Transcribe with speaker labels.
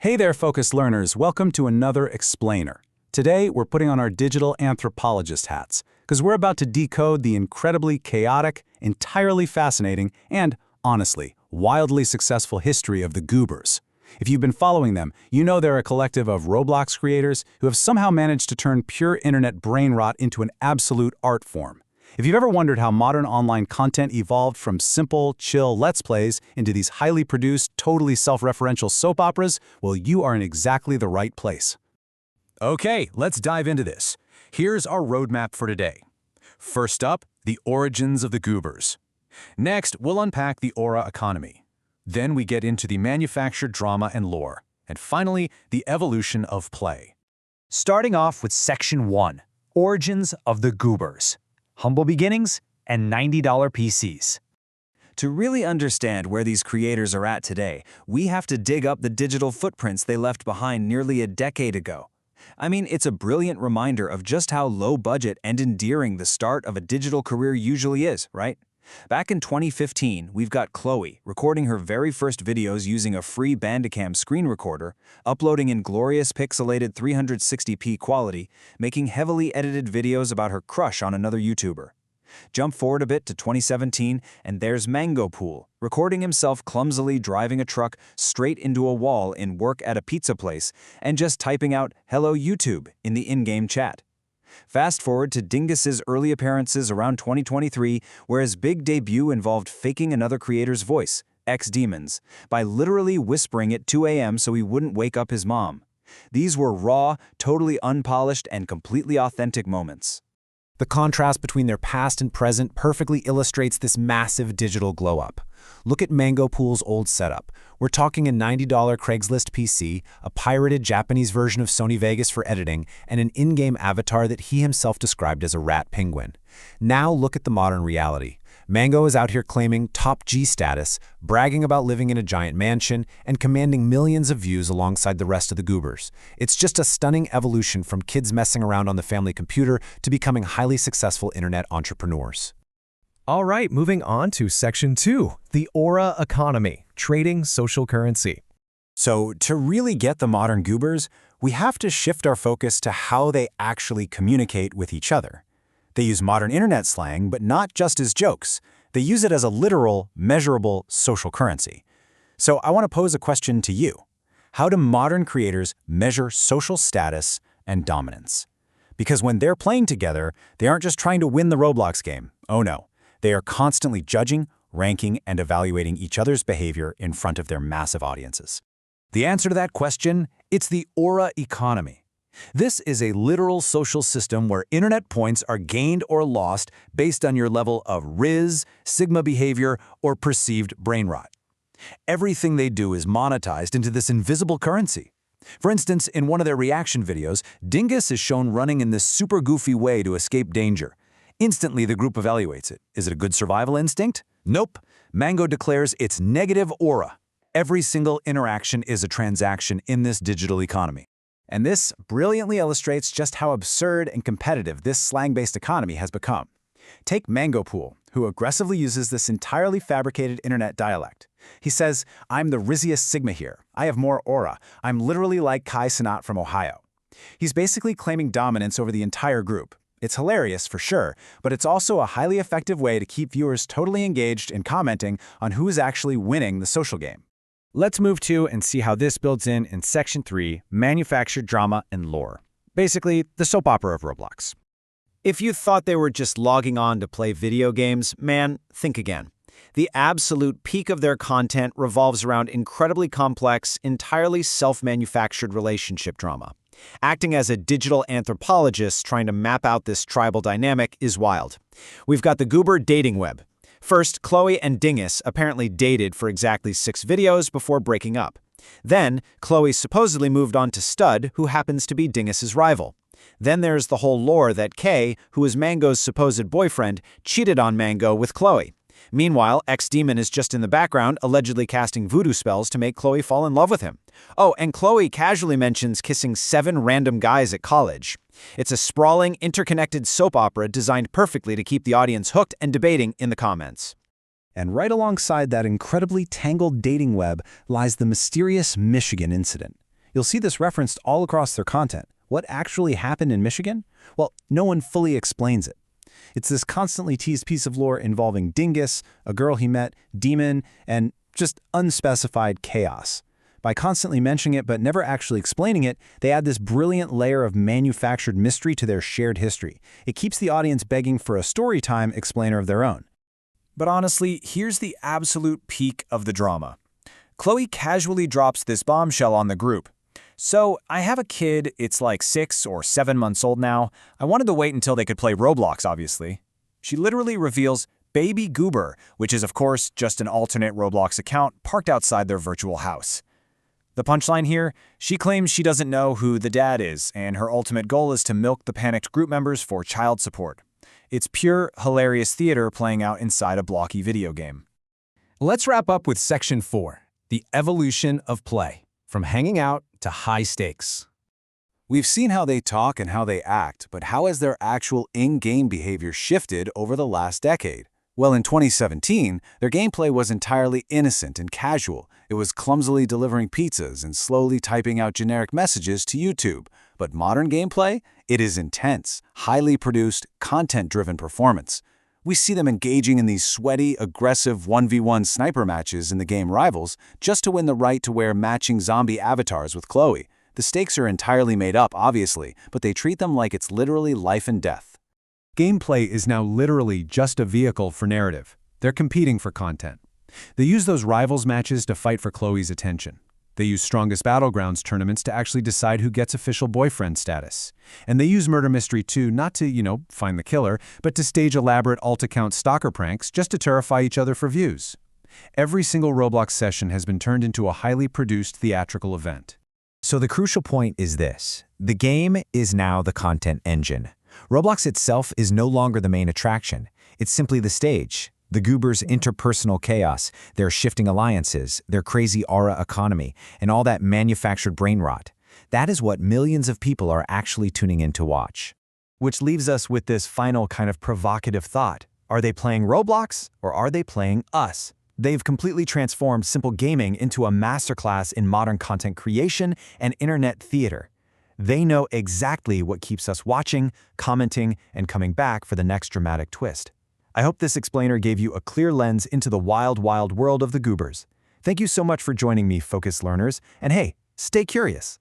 Speaker 1: Hey there, focused learners. Welcome to another explainer. Today, we're putting on our digital anthropologist hats, because we're about to decode the incredibly chaotic, entirely fascinating, and, honestly, wildly successful history of the Goobers. If you've been following them, you know they're a collective of Roblox creators who have somehow managed to turn pure internet brain rot into an absolute art form. If you've ever wondered how modern online content evolved from simple, chill Let's Plays into these highly produced, totally self-referential soap operas, well, you are in exactly the right place.
Speaker 2: Okay, let's dive into this. Here's our roadmap for today. First up, the origins of the Goobers. Next, we'll unpack the aura economy. Then we get into the manufactured drama and lore. And finally, the evolution of play.
Speaker 3: Starting off with Section 1, Origins of the Goobers. Humble beginnings and $90 PCs.
Speaker 4: To really understand where these creators are at today, we have to dig up the digital footprints they left behind nearly a decade ago. I mean, it's a brilliant reminder of just how low budget and endearing the start of a digital career usually is, right? Back in 2015, we've got Chloe recording her very first videos using a free Bandicam screen recorder, uploading in glorious pixelated 360p quality, making heavily edited videos about her crush on another YouTuber. Jump forward a bit to 2017, and there's Mango Pool, recording himself clumsily driving a truck straight into a wall in work at a pizza place and just typing out "Hello YouTube" in the in-game chat. Fast forward to Dingus's early appearances around 2023, where his big debut involved faking another creator's voice, X-Demons, by literally whispering at 2 a.m. so he wouldn't wake up his mom. These were raw, totally unpolished, and completely authentic moments.
Speaker 5: The contrast between their past and present perfectly illustrates this massive digital glow-up. Look at Mango Pool's old setup. We're talking a $90 Craigslist PC, a pirated Japanese version of Sony Vegas for editing, and an in-game avatar that he himself described as a rat penguin. Now look at the modern reality. Mango is out here claiming top G status, bragging about living in a giant mansion, and commanding millions of views alongside the rest of the Goobers. It's just a stunning evolution from kids messing around on the family computer to becoming highly successful internet entrepreneurs.
Speaker 6: All right, moving on to Section 2, the aura economy, trading social currency.
Speaker 1: So, to really get the modern Goobers, we have to shift our focus to how they actually communicate with each other. They use modern internet slang, but not just as jokes. They use it as a literal, measurable social currency. So I want to pose a question to you. How do modern creators measure social status and dominance? Because when they're playing together, they aren't just trying to win the Roblox game. Oh no. They are constantly judging, ranking, and evaluating each other's behavior in front of their massive audiences.
Speaker 2: The answer to that question, it's the aura economy. This is a literal social system where internet points are gained or lost based on your level of Riz, Sigma behavior, or perceived brain rot. Everything they do is monetized into this invisible currency. For instance, in one of their reaction videos, Dingus is shown running in this super goofy way to escape danger. Instantly, the group evaluates it. Is it a good survival instinct? Nope. Mango declares it's negative aura. Every single interaction is a transaction in this digital economy.
Speaker 1: And this brilliantly illustrates just how absurd and competitive this slang-based economy has become. Take Mango Pool, who aggressively uses this entirely fabricated internet dialect. He says, "I'm the rizziest Sigma here. I have more aura. I'm literally like Kai Cenat from Ohio." He's basically claiming dominance over the entire group. It's hilarious for sure, but it's also a highly effective way to keep viewers totally engaged and commenting on who is actually winning the social game.
Speaker 5: Let's move to and see how this builds in Section 3, Manufactured Drama and Lore. Basically, the soap opera of Roblox.
Speaker 3: If you thought they were just logging on to play video games, man, think again. The absolute peak of their content revolves around incredibly complex, entirely self-manufactured relationship drama. Acting as a digital anthropologist trying to map out this tribal dynamic is wild. We've got the Goober dating web. First, Chloe and Dingus apparently dated for exactly 6 videos before breaking up. Then, Chloe supposedly moved on to Stud, who happens to be Dingus's rival. Then there's the whole lore that Kay, who is Mango's supposed boyfriend, cheated on Mango with Chloe. Meanwhile, X-Demon is just in the background, allegedly casting voodoo spells to make Chloe fall in love with him. Oh, and Chloe casually mentions kissing 7 random guys at college. It's a sprawling, interconnected soap opera designed perfectly to keep the audience hooked and debating in the comments.
Speaker 1: And right alongside that incredibly tangled dating web lies the mysterious Michigan incident. You'll see this referenced all across their content. What actually happened in Michigan? Well, no one fully explains it. It's this constantly teased piece of lore involving Dingus, a girl he met, demon, and just unspecified chaos. By constantly mentioning it but never actually explaining it, they add this brilliant layer of manufactured mystery to their shared history. It keeps the audience begging for a story-time explainer of their own.
Speaker 4: But honestly, here's the absolute peak of the drama. Chloe casually drops this bombshell on the group. So, I have a kid, it's like 6 or 7 months old now. I wanted to wait until they could play Roblox, obviously. She literally reveals Baby Goober, which is of course just an alternate Roblox account parked outside their virtual house. The punchline here, she claims she doesn't know who the dad is, and her ultimate goal is to milk the panicked group members for child support. It's pure, hilarious theater playing out inside a blocky video game.
Speaker 5: Let's wrap up with Section 4, the evolution of play, from hanging out to high stakes.
Speaker 1: We've seen how they talk and how they act, but how has their actual in-game behavior shifted over the last decade? Well, in 2017, their gameplay was entirely innocent and casual. It was clumsily delivering pizzas and slowly typing out generic messages to YouTube. But modern gameplay? It is intense, highly produced, content-driven performance. We see them engaging in these sweaty, aggressive 1v1 sniper matches in the game Rivals just to win the right to wear matching zombie avatars with Chloe. The stakes are entirely made up, obviously, but they treat them like it's literally life and death. Gameplay is now literally just a vehicle for narrative. They're competing for content. They use those Rivals matches to fight for Chloe's attention. They use Strongest Battlegrounds tournaments to actually decide who gets official boyfriend status. And they use Murder Mystery 2 not to, find the killer, but to stage elaborate alt-account stalker pranks just to terrify each other for views. Every single Roblox session has been turned into a highly produced theatrical event.
Speaker 2: So the crucial point is this. The game is now the content engine. Roblox itself is no longer the main attraction. It's simply the stage. The Goobers' interpersonal chaos, their shifting alliances, their crazy aura economy, and all that manufactured brain rot. That is what millions of people are actually tuning in to watch.
Speaker 4: Which leaves us with this final kind of provocative thought. Are they playing Roblox or are they playing us? They've completely transformed simple gaming into a masterclass in modern content creation and internet theater. They know exactly what keeps us watching, commenting, and coming back for the next dramatic twist. I hope this explainer gave you a clear lens into the wild, wild world of the Goobers. Thank you so much for joining me, focused learners, and hey, stay curious.